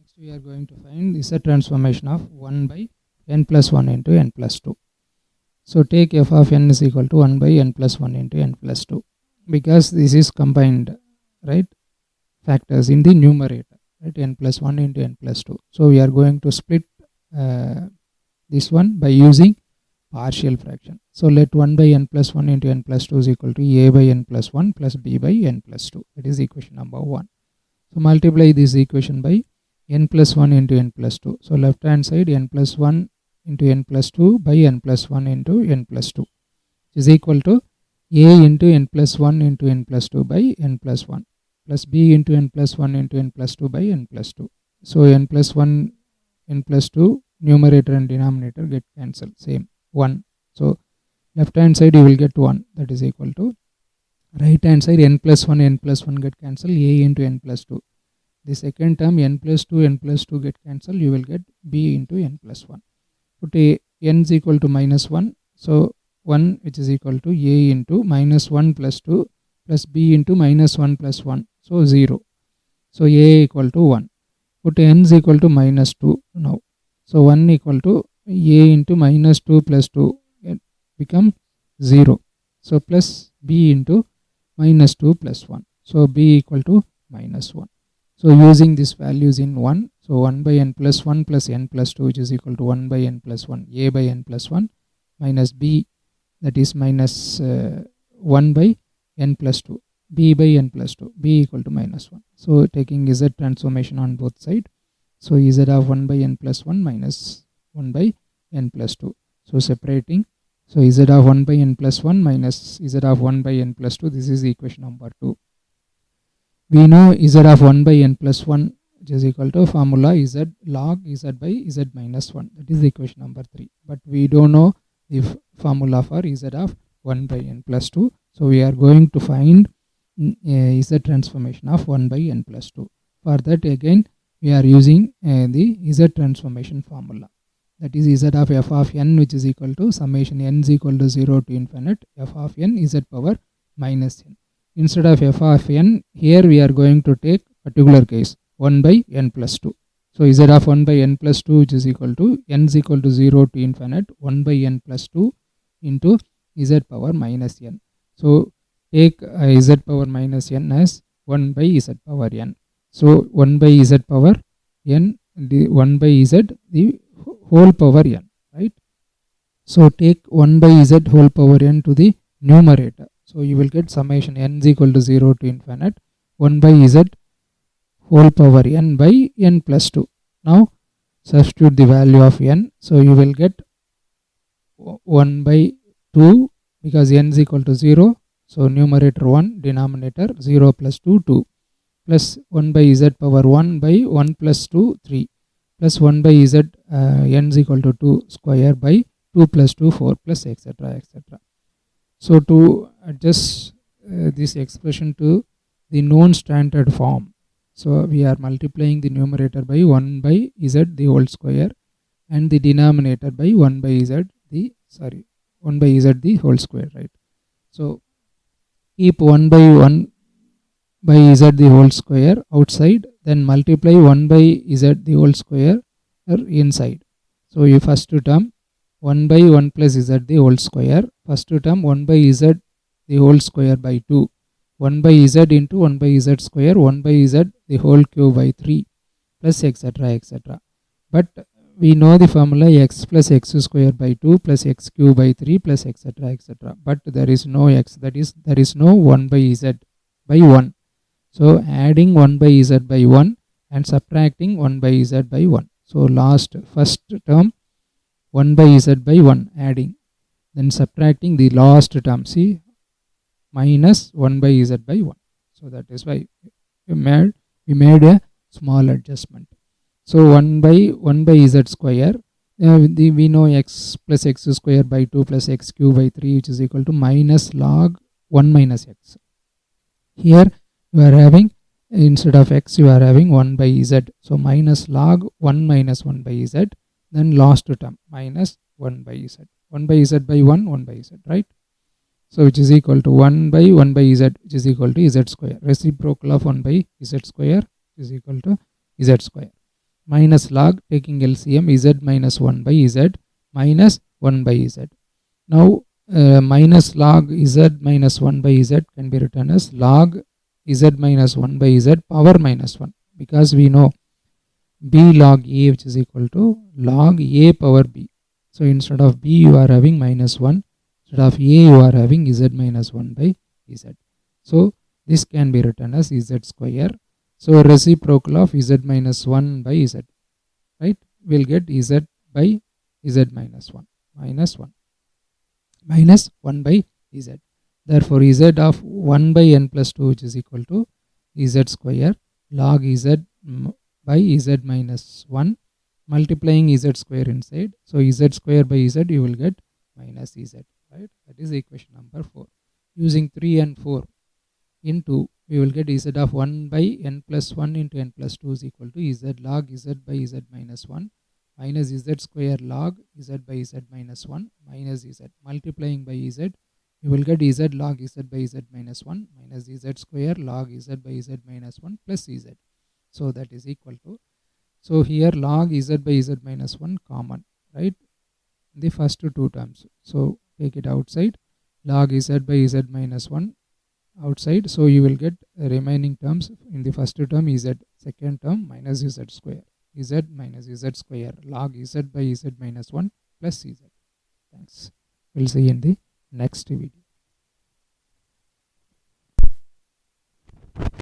Next we are going to find is a transformation of 1 by n plus 1 into n plus 2. So take f of n is equal to 1 by n plus 1 into n plus 2, because this is combined, right, factors in the numerator, right, n plus 1 into n plus 2. So we are going to split this one by using partial fraction. So let 1 by n plus 1 into n plus 2 is equal to a by n plus 1 plus b by n plus 2. That is equation number 1. So multiply this equation by n plus 1 into n plus 2. So left hand side n plus 1 into n plus 2 by n plus 1 into n plus 2 is equal to a into n plus 1 into n plus 2 by n plus 1 plus b into n plus 1 into n plus 2 by n plus 2. So n plus 1 n plus 2 numerator and denominator get cancelled, same 1. So left hand side you will get 1, that is equal to right hand side n plus 1 get cancelled, a into n plus 2. The second term n plus 2 get cancelled, you will get b into n plus 1. Put a n is equal to minus 1. So 1 which is equal to a into minus 1 plus 2 plus b into minus 1 plus 1. So 0. So a equal to 1. Put n is equal to minus 2 now. So 1 equal to a into minus 2 plus 2 become 0. So plus b into minus 2 plus 1. So b equal to minus 1. So using these values in 1, so 1 by n plus 1 plus n plus 2 which is equal to 1 by n plus 1, a by n plus 1 minus b, that is minus 1 by n plus 2, b by n plus 2, b equal to minus 1. So taking z transformation on both sides. So z of 1 by n plus 1 minus 1 by n plus 2. So separating. So z of 1 by n plus 1 minus z of 1 by n plus 2. This is equation number 2. We know z of 1 by n plus 1 which is equal to formula z log z by z minus 1. That is equation number 3. But we don't know the formula for z of 1 by n plus 2. So we are going to find z transformation of 1 by n plus 2. For that again we are using the z transformation formula. That is z of f of n which is equal to summation n is equal to 0 to infinite f of n z power minus n. Instead of f of n, here we are going to take particular case 1 by n plus 2. So z of 1 by n plus 2 which is equal to n is equal to 0 to infinite 1 by n plus 2 into z power minus n. So take z power minus n as 1 by z power n. So 1 by z power n, the 1 by z the whole power n, right? So take 1 by z whole power n to the numerator. So you will get summation n is equal to 0 to infinite 1 by z whole power n by n plus 2. Now substitute the value of n. So you will get 1 by 2 because n is equal to 0. So numerator 1, denominator 0 plus 2, 2. Plus 1 by z power 1 by 1 plus 2, 3. Plus 1 by z n is equal to 2 square by 2 plus 2, 4 plus etc. etc. So to adjust this expression to the known standard form, so we are multiplying the numerator by 1 by z the whole square and the denominator by 1 by z the whole square, right? So keep 1 by z the whole square outside, then multiply 1 by z the whole square inside. So your first term 1 by 1 plus z the whole square, first term 1 by z the whole square by 2, 1 by z into 1 by z square, 1 by z the whole cube by 3 plus etc. etc. But we know the formula x plus x square by 2 plus x cube by 3 plus etc. etc. But there is no x, that is there is no 1 by z by 1. So adding 1 by z by 1 and subtracting 1 by z by 1. So first term 1 by z by 1 adding, then subtracting the last term, see, minus 1 by z by 1. So that is why we made a small adjustment. So 1 by z square, we know x plus x square by 2 plus x cube by 3 which is equal to minus log 1 minus x. Here you are having, instead of x you are having 1 by z. So minus log 1 minus 1 by z, then last term minus 1 by z. 1 by z by 1 by z, right? So which is equal to 1 by z which is equal to z square. Reciprocal of 1 by z square is equal to z square. minus log, taking LCM, z minus 1 by z minus 1 by z. Now minus log z minus 1 by z can be written as log z minus 1 by z power minus 1, because we know b log a, which is equal to log a power b. So instead of b you are having minus 1, instead of a you are having z minus 1 by z. So this can be written as z square. So reciprocal of z minus 1 by z, right? We'll get z by z minus 1 minus 1 minus 1 by z. Therefore z of 1 by n plus 2, which is equal to z square log z by z minus 1 multiplying z square inside. So z square by z you will get minus z, right? That is equation number 4. Using 3 and 4 into, we will get z of 1 by n plus 1 into n plus 2 is equal to z log z by z minus 1 minus z square log z by z minus 1 minus z multiplying by z. You will get z log z by z minus 1 minus z square log z by z minus 1 plus z. So that is equal to, so here log z by z minus 1 common, right? The first two terms. So take it outside, log z by z minus 1 outside. So you will get remaining terms. In the first term z, second term minus z square, z minus z square log z by z minus 1 plus z. Thanks. We'll see in the next video.